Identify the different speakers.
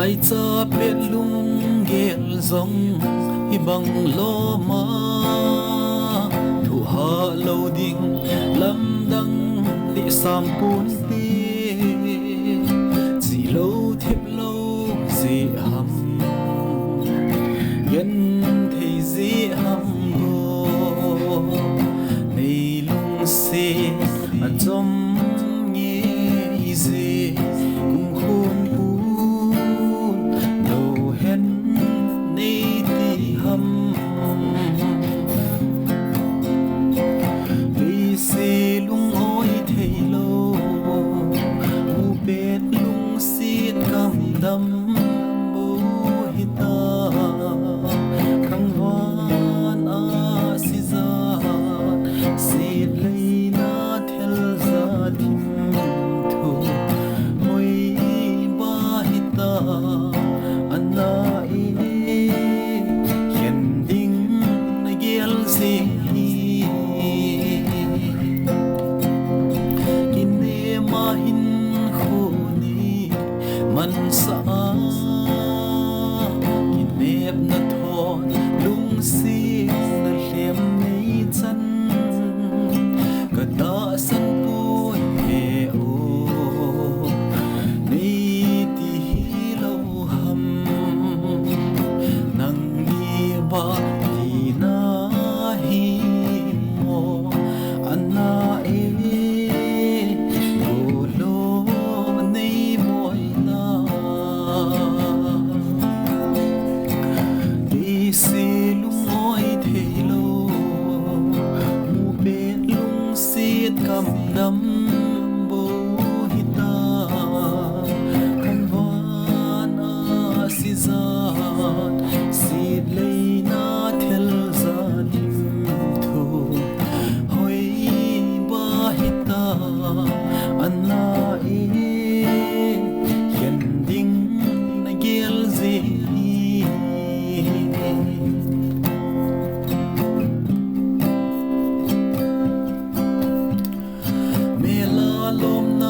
Speaker 1: ai cha pet lung gel zong hi bang lo ma thu ha lo ding lam dang ti sam pun ti chỉ lo thep lo gì ham yen thei gì ham go nei lung se a chom nge gì cũng khôn đâm bố hita khang van a si za si lấy na theo za thim thu môi ba hita anna e hiện ding na gel si kine ma hin man sa kinep na thon lung si na lem nei chan ka da san pu he o nei ti lo ham nang ni ba ti na hi mo anna e si lung oi thei lo mu pe lung sit kam dam bo hita kan van a si za si lei na thel za dim thu hoi ba hita anna e yen ding na gel zi lom na